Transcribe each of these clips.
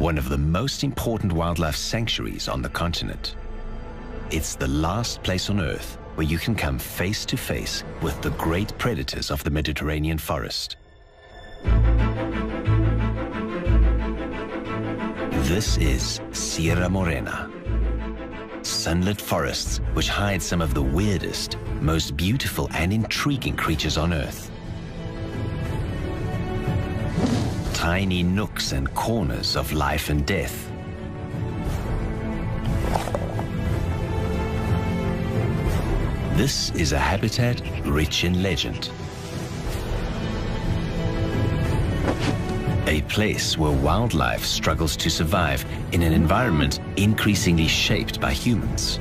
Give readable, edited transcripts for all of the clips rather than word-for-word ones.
one of the most important wildlife sanctuaries on the continent. It's the last place on Earth where you can come face to face with the great predators of the Mediterranean forest. This is Sierra Morena. Sunlit forests which hide some of the weirdest, most beautiful and intriguing creatures on Earth. Tiny nooks and corners of life and death. This is a habitat rich in legend. A place where wildlife struggles to survive in an environment increasingly shaped by humans.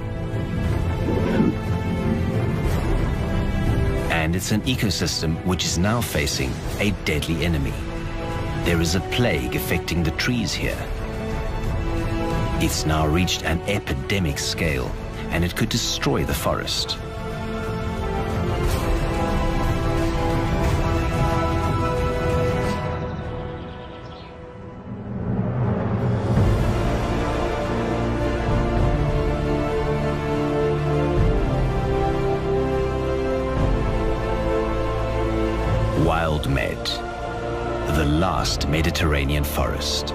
And it's an ecosystem which is now facing a deadly enemy. There is a plague affecting the trees here. It's now reached an epidemic scale, and it could destroy the forest. Wild Med, the last Mediterranean forest.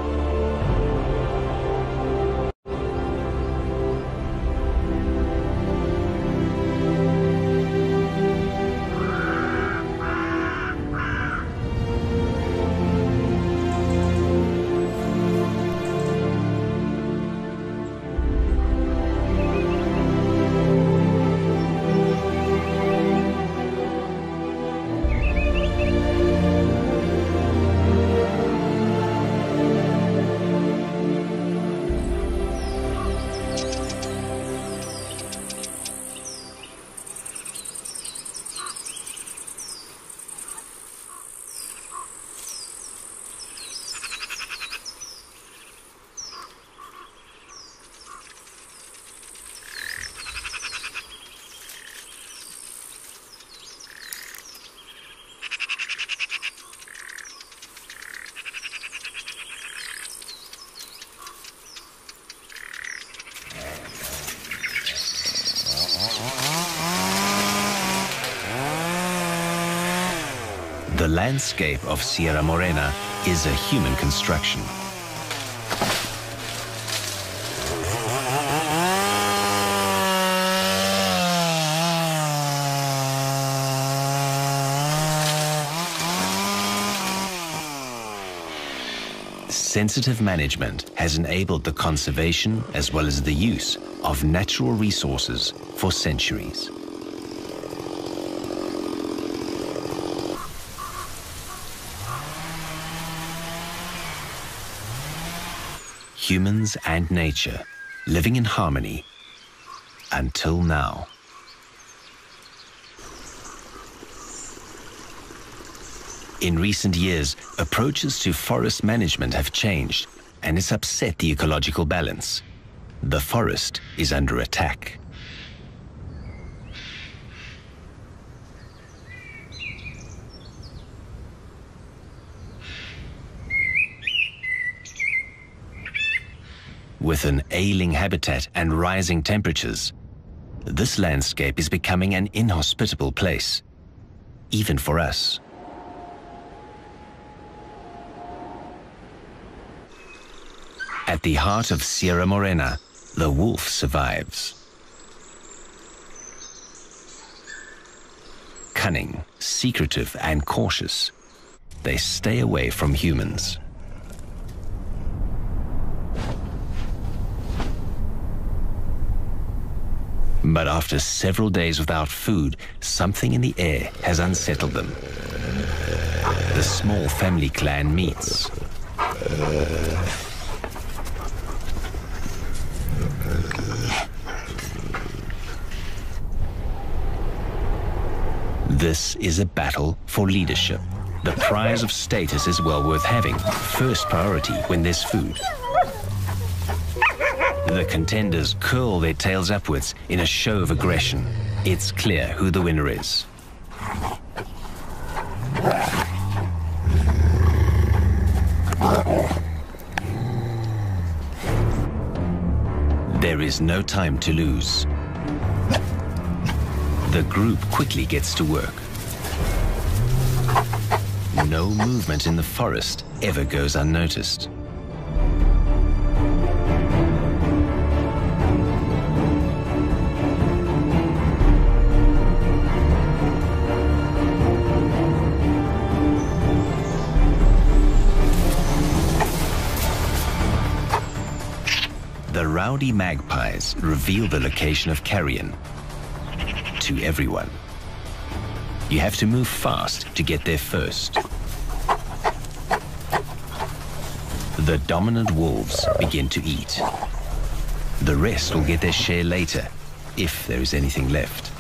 The landscape of Sierra Morena is a human construction. Sensitive management has enabled the conservation as well as the use of natural resources for centuries. Humans and nature living in harmony until now. In recent years, approaches to forest management have changed, and it's upset the ecological balance. The forest is under attack. With an ailing habitat and rising temperatures, this landscape is becoming an inhospitable place, even for us. At the heart of Sierra Morena, the wolf survives. Cunning, secretive, and cautious, they stay away from humans. But after several days without food, something in the air has unsettled them. The small family clan meets. This is a battle for leadership. The prize of status is well worth having, first priority when there's food. The contenders curl their tails upwards in a show of aggression. It's clear who the winner is. There is no time to lose. The group quickly gets to work. No movement in the forest ever goes unnoticed. The rowdy magpies reveal the location of carrion to everyone. You have to move fast to get there first. The dominant wolves begin to eat. The rest will get their share later, if there is anything left.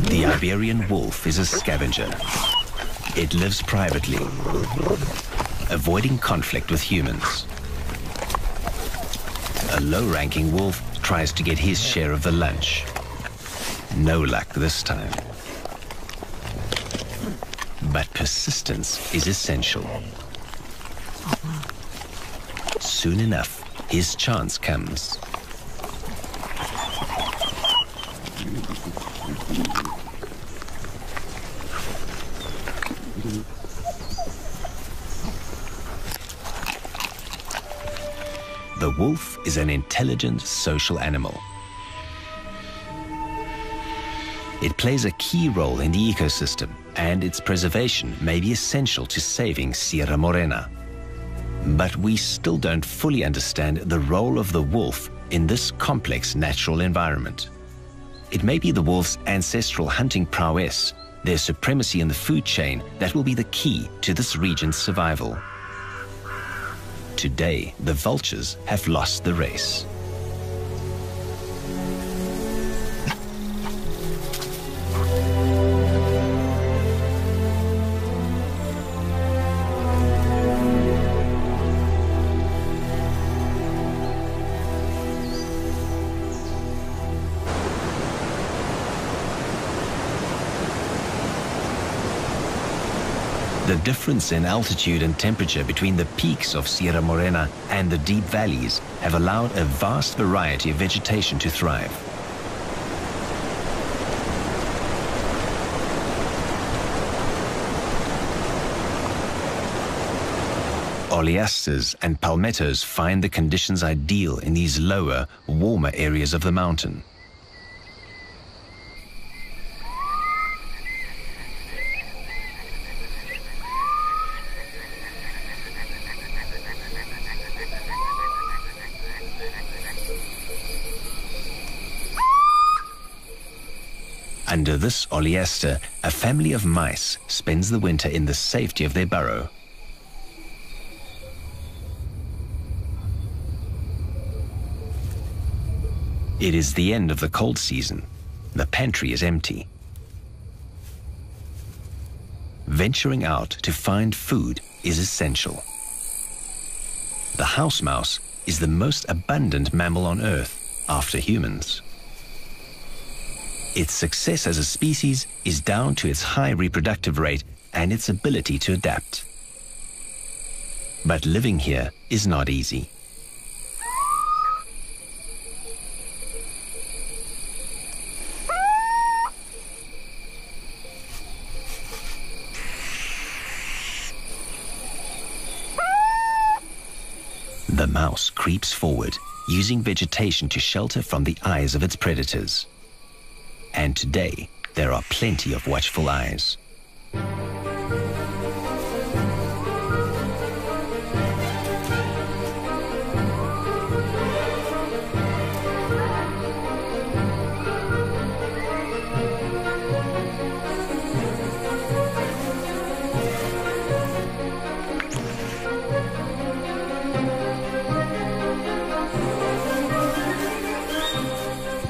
The Iberian wolf is a scavenger. It lives privately, avoiding conflict with humans. A low-ranking wolf tries to get his share of the lunch. No luck this time. But persistence is essential. Soon enough, his chance comes. The wolf is an intelligent social animal. It plays a key role in the ecosystem, and its preservation may be essential to saving Sierra Morena. But we still don't fully understand the role of the wolf in this complex natural environment. It may be the wolf's ancestral hunting prowess, their supremacy in the food chain, that will be the key to this region's survival. Today, the vultures have lost the race. The difference in altitude and temperature between the peaks of Sierra Morena and the deep valleys have allowed a vast variety of vegetation to thrive. Oleasters and palmettos find the conditions ideal in these lower, warmer areas of the mountain. Under this oleaster, a family of mice spends the winter in the safety of their burrow. It is the end of the cold season. The pantry is empty. Venturing out to find food is essential. The house mouse is the most abundant mammal on Earth after humans. Its success as a species is down to its high reproductive rate and its ability to adapt. But living here is not easy. The mouse creeps forward, using vegetation to shelter from the eyes of its predators. And today, there are plenty of watchful eyes.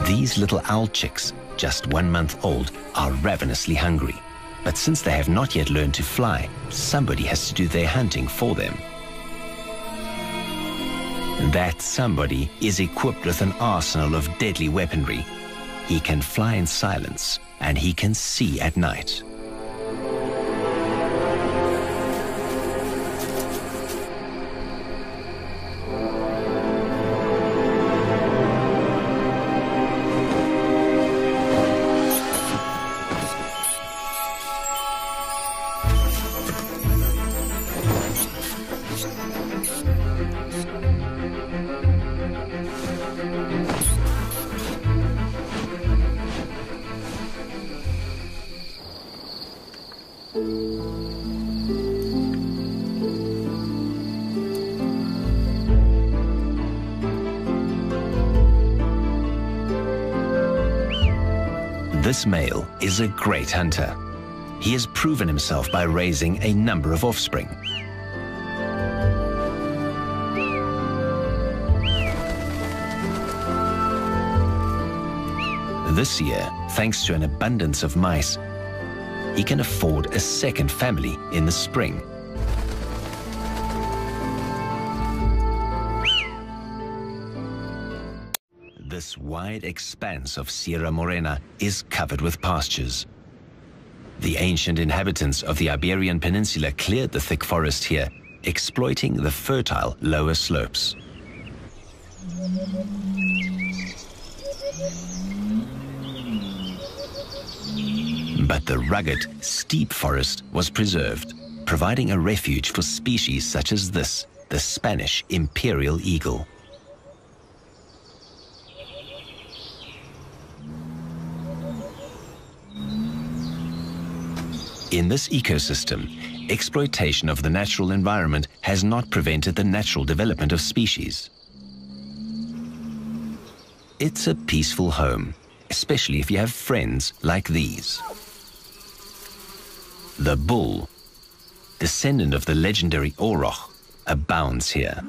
These little owl chicks, just 1 month old, are ravenously hungry. But since they have not yet learned to fly, somebody has to do their hunting for them. That somebody is equipped with an arsenal of deadly weaponry. He can fly in silence, and he can see at night. This male is a great hunter. He has proven himself by raising a number of offspring. This year, thanks to an abundance of mice, he can afford a second family in the spring. This wide expanse of Sierra Morena is covered with pastures. The ancient inhabitants of the Iberian Peninsula cleared the thick forest here, exploiting the fertile lower slopes. But the rugged, steep forest was preserved, providing a refuge for species such as this, the Spanish imperial eagle. In this ecosystem, exploitation of the natural environment has not prevented the natural development of species. It's a peaceful home, especially if you have friends like these. The bull, descendant of the legendary Auroch, abounds here.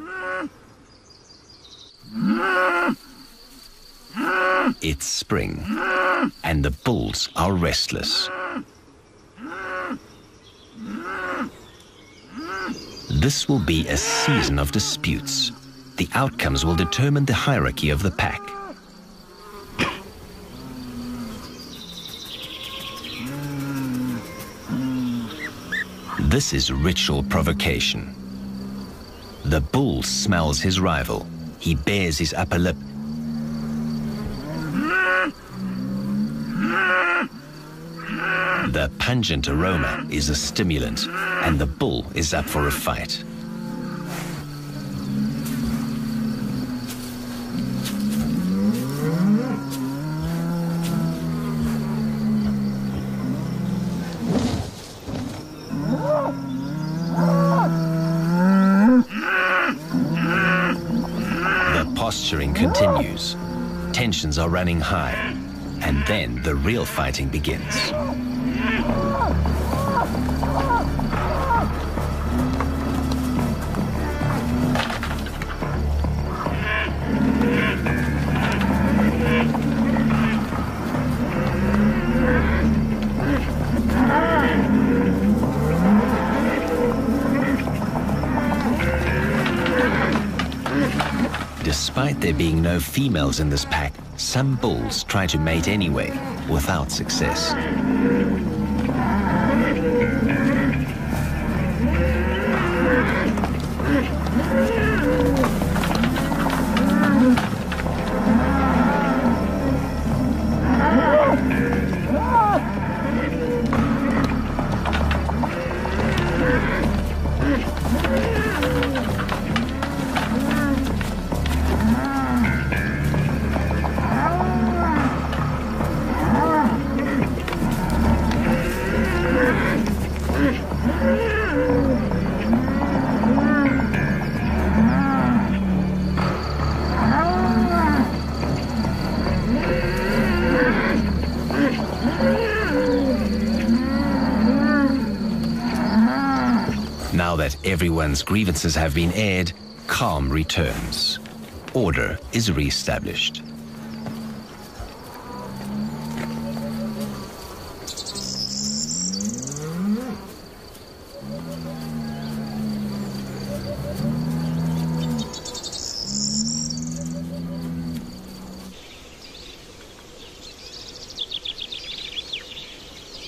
It's spring, and the bulls are restless. This will be a season of disputes. The outcomes will determine the hierarchy of the pack. This is ritual provocation. The bull smells his rival. He bares his upper lip. The pungent aroma is a stimulant, and the bull is up for a fight. The posturing continues. Tensions are running high, and then the real fighting begins. Despite there being no females in this pack, some bulls try to mate anyway, without success. Now that everyone's grievances have been aired, calm returns. Order is re-established.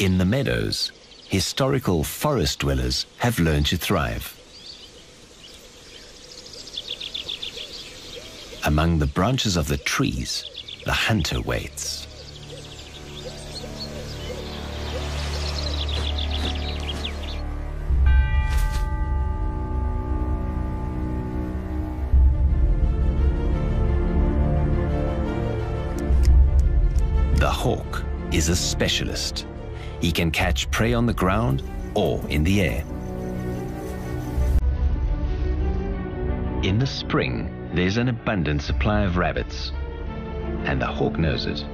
In the meadows, historical forest dwellers have learned to thrive. Among the branches of the trees, the hunter waits. The hawk is a specialist. He can catch prey on the ground or in the air. In the spring, there's an abundant supply of rabbits, and the hawk knows it.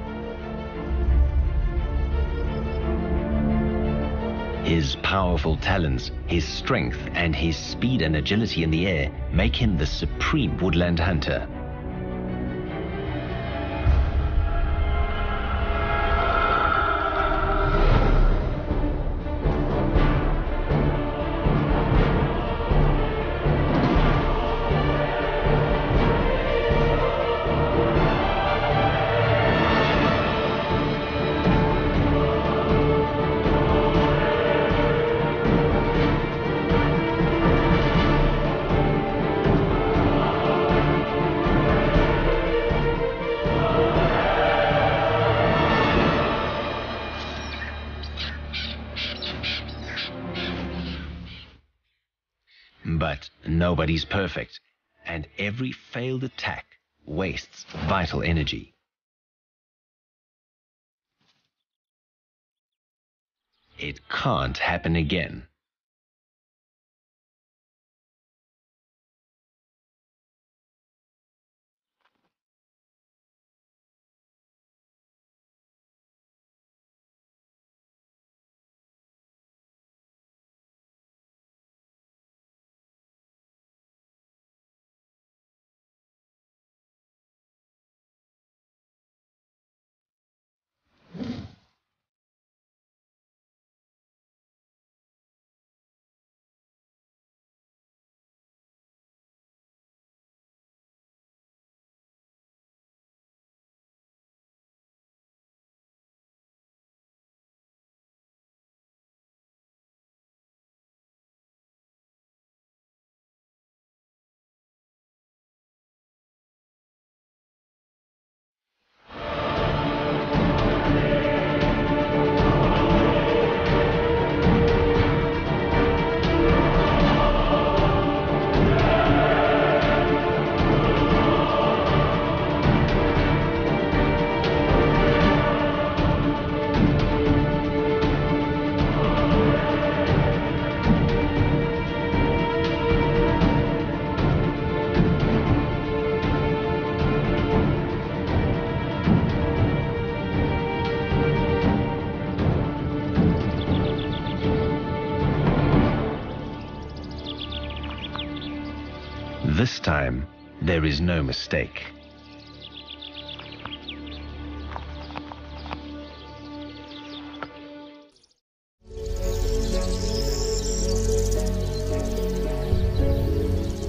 His powerful talons, his strength, and his speed and agility in the air make him the supreme woodland hunter. But nobody's perfect, and every failed attack wastes vital energy. It can't happen again. This time, there is no mistake.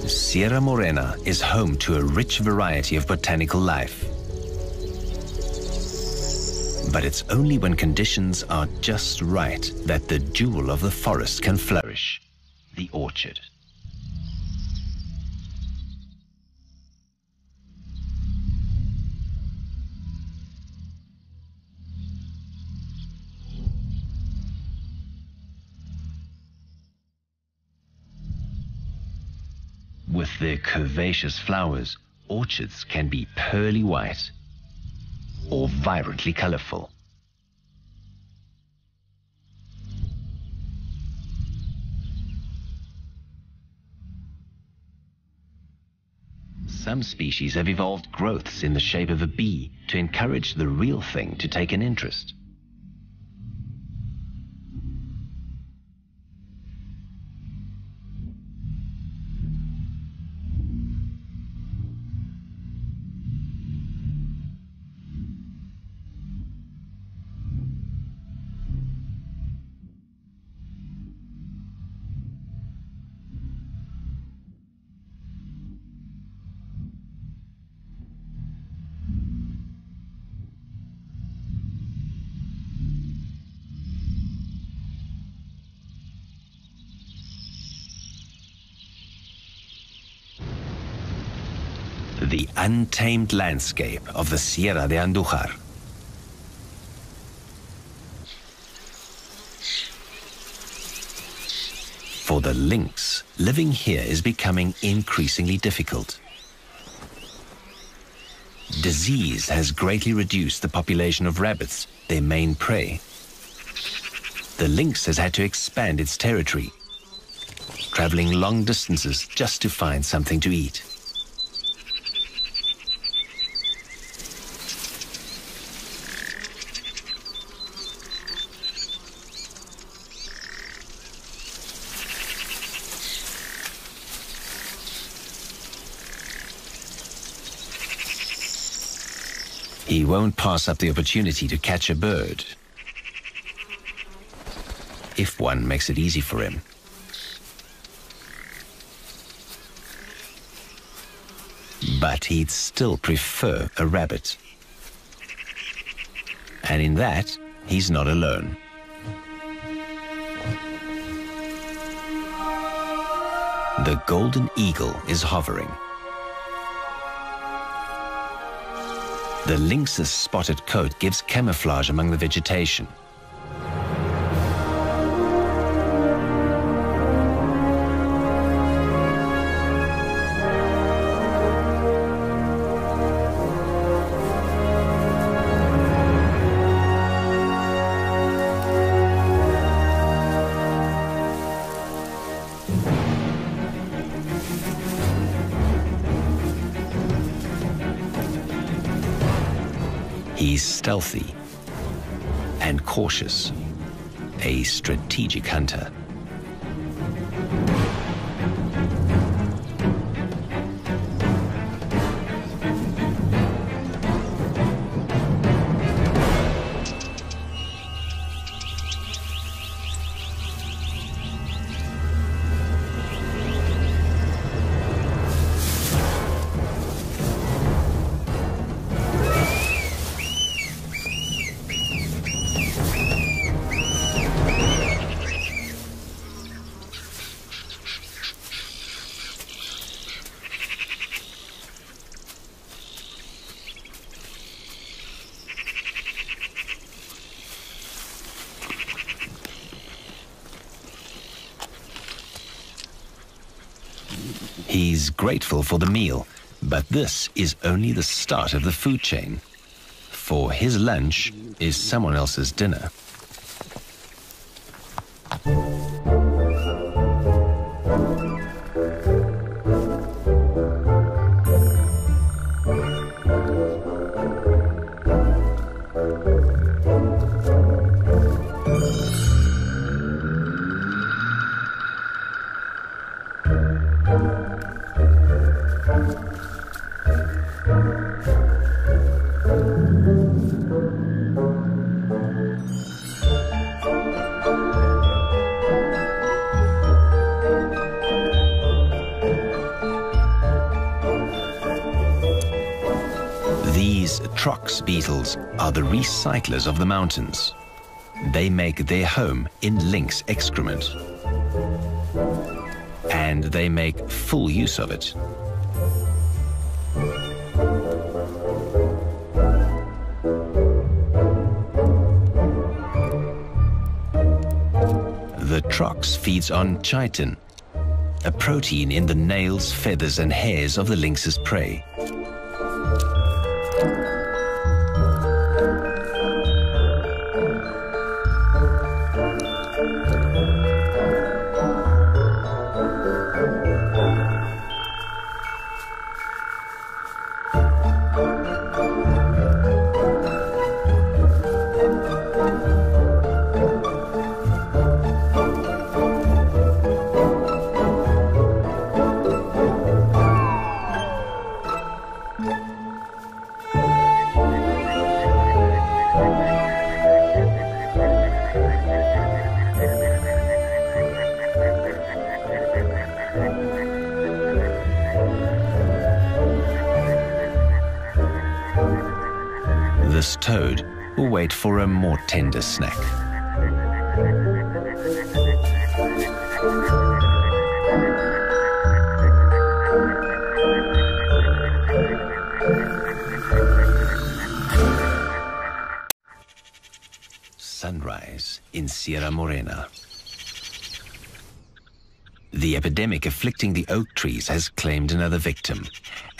Sierra Morena is home to a rich variety of botanical life. But it's only when conditions are just right that the jewel of the forest can flourish, the orchard. With their curvaceous flowers, orchards can be pearly white or vibrantly colorful. Some species have evolved growths in the shape of a bee to encourage the real thing to take an interest. The untamed landscape of the Sierra de Andújar. For the lynx, living here is becoming increasingly difficult. Disease has greatly reduced the population of rabbits, their main prey. The lynx has had to expand its territory, traveling long distances just to find something to eat. He won't pass up the opportunity to catch a bird, if one makes it easy for him. But he'd still prefer a rabbit. And in that, he's not alone. The golden eagle is hovering. The lynx's spotted coat gives camouflage among the vegetation. He's stealthy and cautious, a strategic hunter. He's grateful for the meal, but this is only the start of the food chain. For his lunch is someone else's dinner. These trox beetles are the recyclers of the mountains. They make their home in lynx excrement. And they make full use of it. The trox feeds on chitin, a protein in the nails, feathers, and hairs of the lynx's prey. This toad will wait for a more tender snack. Sierra Morena. The epidemic afflicting the oak trees has claimed another victim,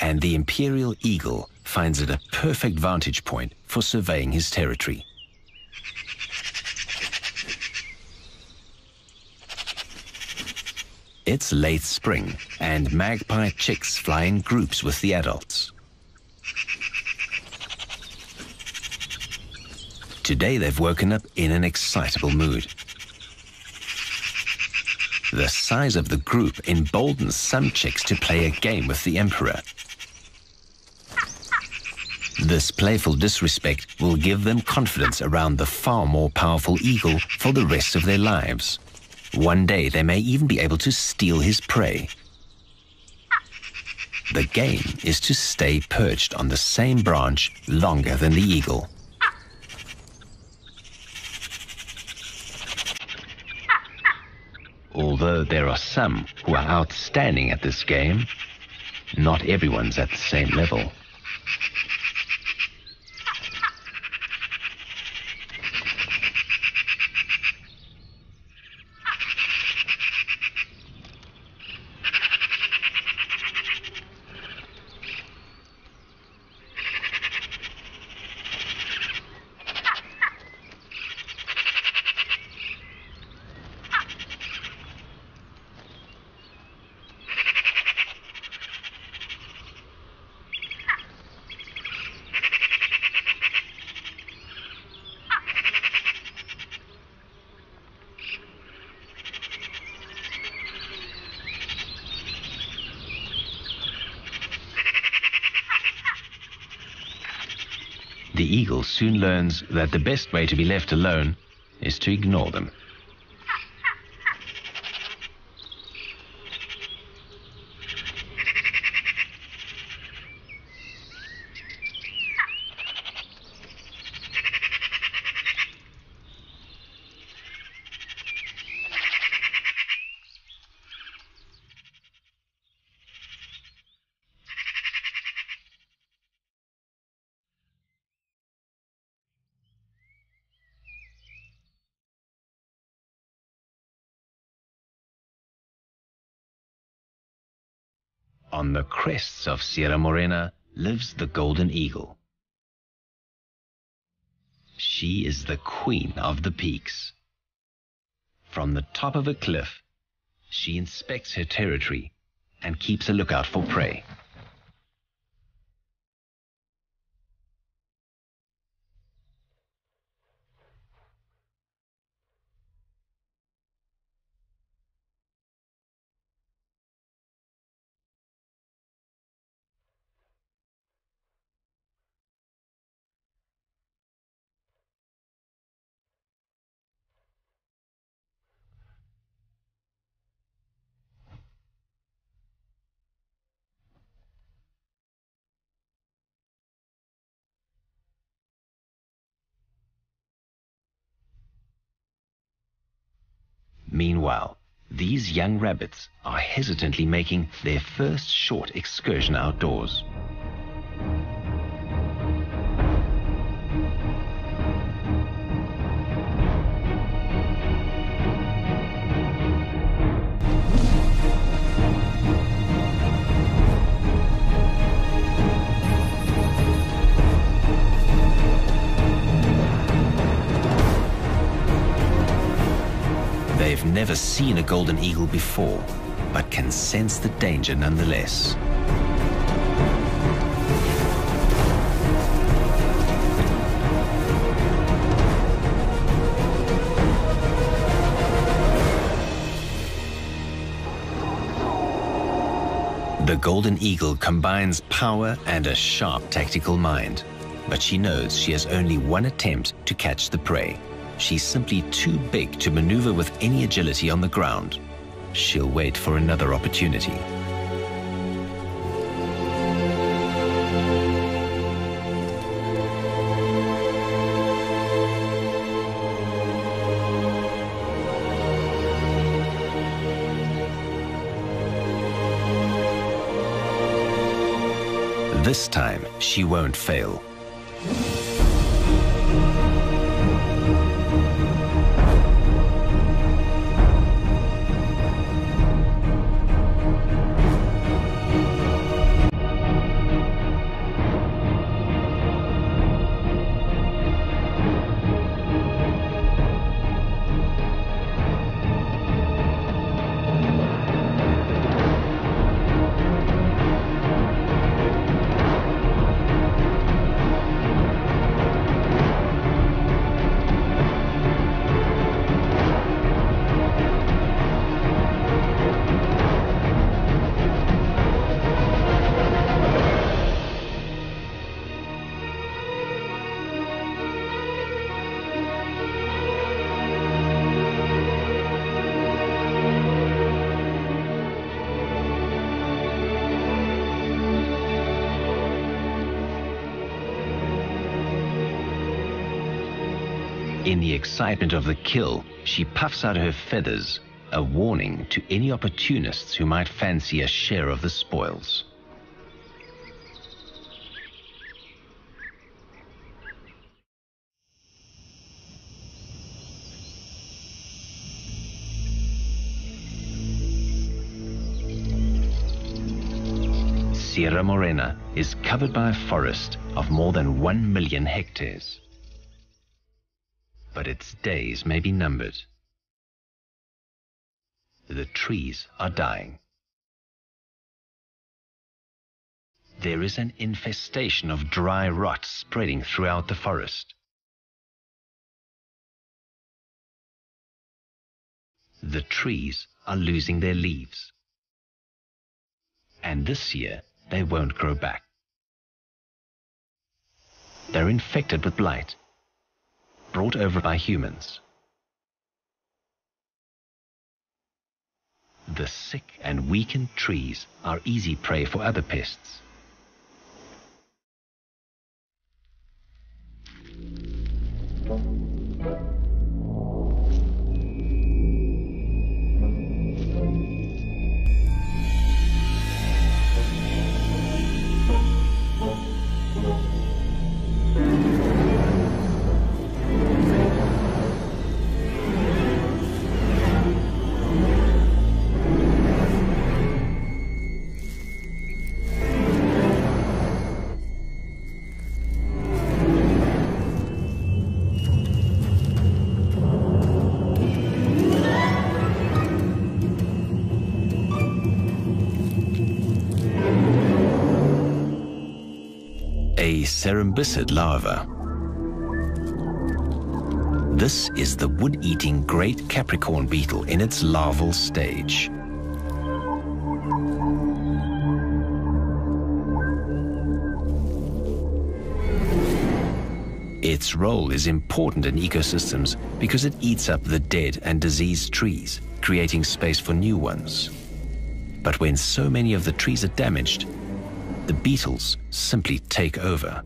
and the imperial eagle finds it a perfect vantage point for surveying his territory. It's late spring, and magpie chicks fly in groups with the adults. Today they've woken up in an excitable mood. The size of the group emboldens some chicks to play a game with the emperor. This playful disrespect will give them confidence around the far more powerful eagle for the rest of their lives. One day they may even be able to steal his prey. The game is to stay perched on the same branch longer than the eagle. Although there are some who are outstanding at this game, not everyone's at the same level. The eagle soon learns that the best way to be left alone is to ignore them. On the crests of Sierra Morena lives the golden eagle. She is the queen of the peaks. From the top of a cliff, she inspects her territory and keeps a lookout for prey. Meanwhile, these young rabbits are hesitantly making their first short excursion outdoors. They've never seen a golden eagle before, but can sense the danger nonetheless. The golden eagle combines power and a sharp tactical mind, but she knows she has only one attempt to catch the prey. She's simply too big to maneuver with any agility on the ground. She'll wait for another opportunity. This time, she won't fail. In the excitement of the kill, she puffs out her feathers, a warning to any opportunists who might fancy a share of the spoils. Sierra Morena is covered by a forest of more than 1 million hectares. But its days may be numbered. The trees are dying. There is an infestation of dry rot spreading throughout the forest. The trees are losing their leaves. And this year, they won't grow back. They're infected with blight, brought over by humans. The sick and weakened trees are easy prey for other pests. A cerambycid larva. This is the wood-eating great Capricorn beetle in its larval stage. Its role is important in ecosystems because it eats up the dead and diseased trees, creating space for new ones. But when so many of the trees are damaged, the beetles simply take over.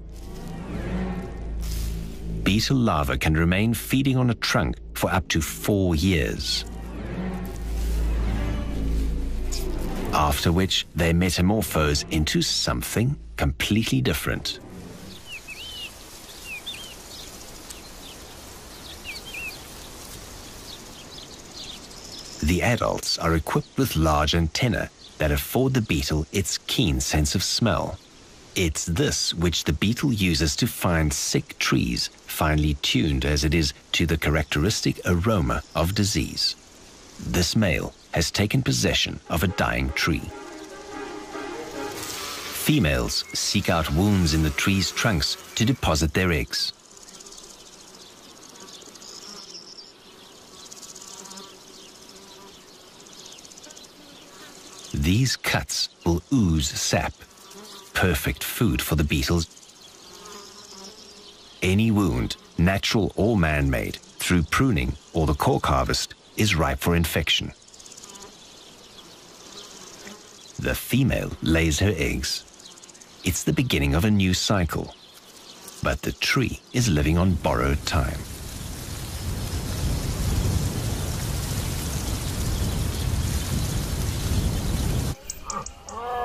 Beetle larvae can remain feeding on a trunk for up to 4 years. After which, they metamorphose into something completely different. The adults are equipped with large antennae that afford the beetle its keen sense of smell. It's this which the beetle uses to find sick trees, finely tuned as it is to the characteristic aroma of disease. This male has taken possession of a dying tree. Females seek out wounds in the tree's trunks to deposit their eggs. These cuts will ooze sap, perfect food for the beetles. Any wound, natural or man-made, through pruning or the cork harvest, is ripe for infection. The female lays her eggs. It's the beginning of a new cycle, but the tree is living on borrowed time.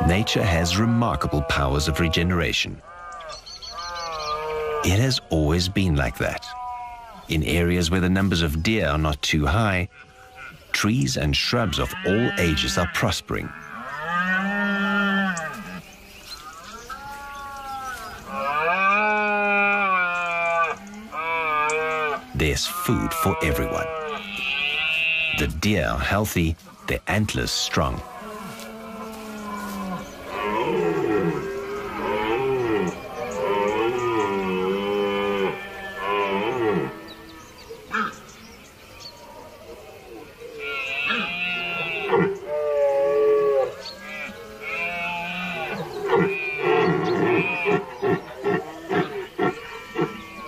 Nature has remarkable powers of regeneration. It has always been like that. In areas where the numbers of deer are not too high, trees and shrubs of all ages are prospering. There's food for everyone. The deer are healthy, their antlers strong.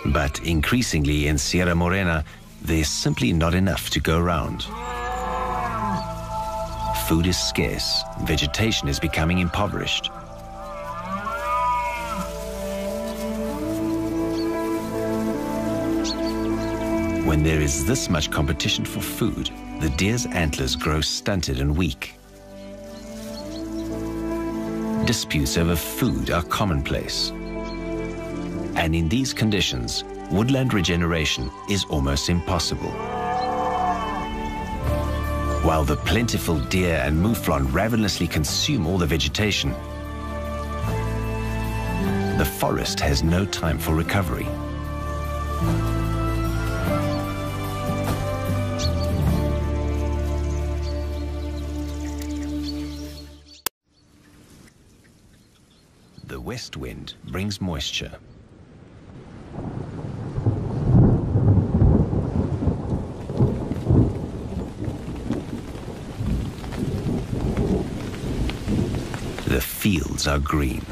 But increasingly in Sierra Morena, there's simply not enough to go around. Food is scarce, vegetation is becoming impoverished. When there is this much competition for food, the deer's antlers grow stunted and weak. Disputes over food are commonplace. And in these conditions, woodland regeneration is almost impossible. While the plentiful deer and mouflon ravenously consume all the vegetation, the forest has no time for recovery. The west wind brings moisture. The fields are green.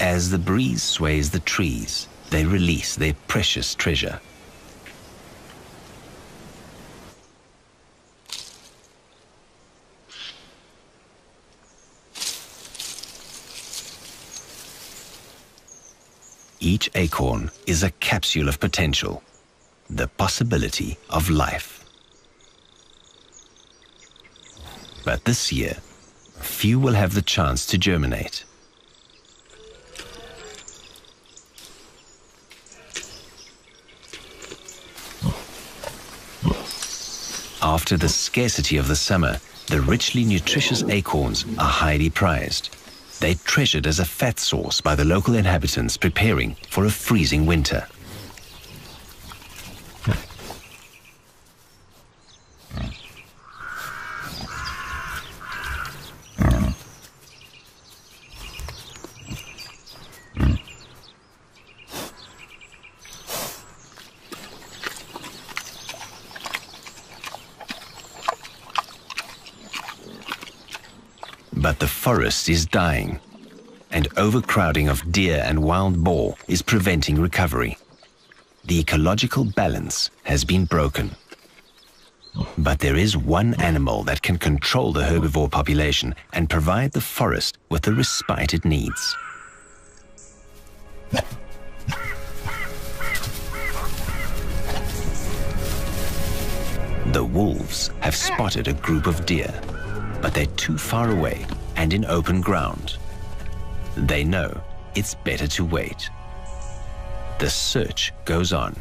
As the breeze sways the trees, they release their precious treasure. Each acorn is a capsule of potential, the possibility of life. But this year, few will have the chance to germinate. After the scarcity of the summer, the richly nutritious acorns are highly prized. They're treasured as a fat source by the local inhabitants preparing for a freezing winter. But the forest is dying, and overcrowding of deer and wild boar is preventing recovery. The ecological balance has been broken. But there is one animal that can control the herbivore population and provide the forest with the respite it needs. The wolves have spotted a group of deer, but they're too far away and in open ground. They know it's better to wait. The search goes on.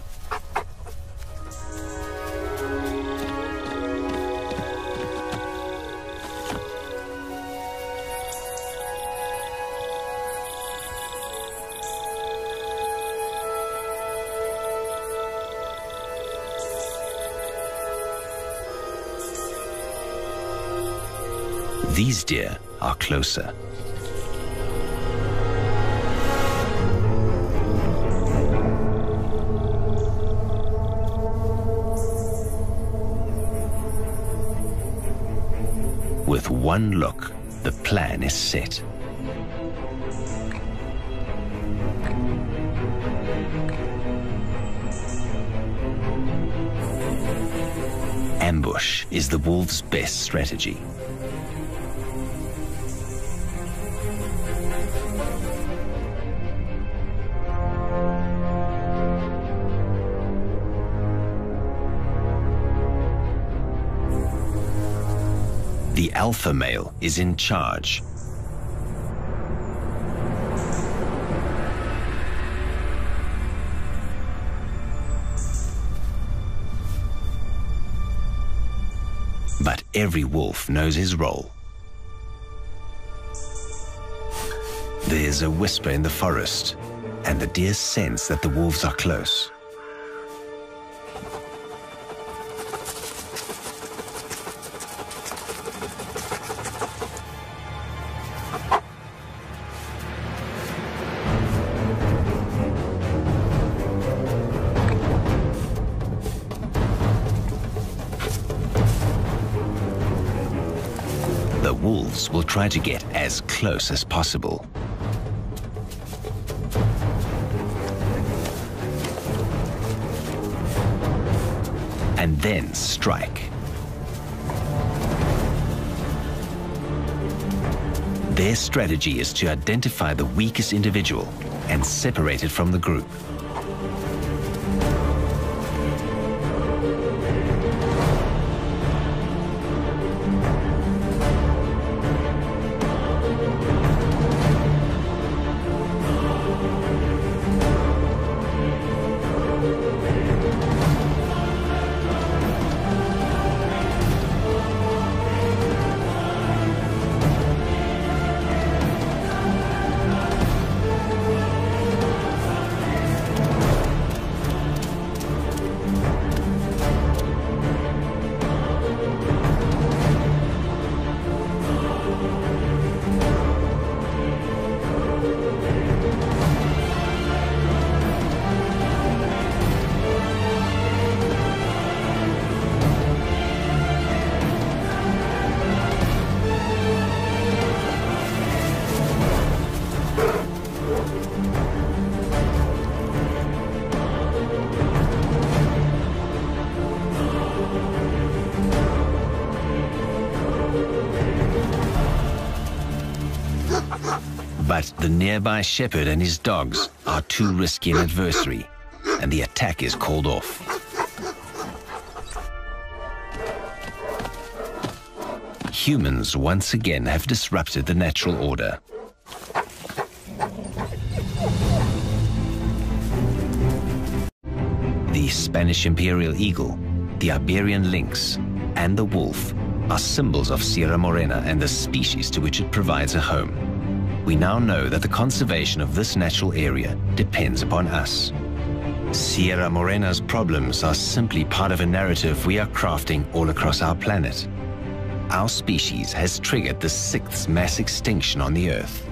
These deer are closer. With one look, the plan is set. Ambush is the wolves' best strategy. The alpha male is in charge. But every wolf knows his role. There's a whisper in the forest, and the deer sense that the wolves are close. Wolves will try to get as close as possible. and then strike. Their strategy is to identify the weakest individual and separate it from the group. But the nearby shepherd and his dogs are too risky an adversary, and the attack is called off. Humans once again have disrupted the natural order. The Spanish imperial eagle, the Iberian lynx, and the wolf are symbols of Sierra Morena and the species to which it provides a home. We now know that the conservation of this natural area depends upon us. Sierra Morena's problems are simply part of a narrative we are crafting all across our planet. Our species has triggered the 6th mass extinction on the Earth.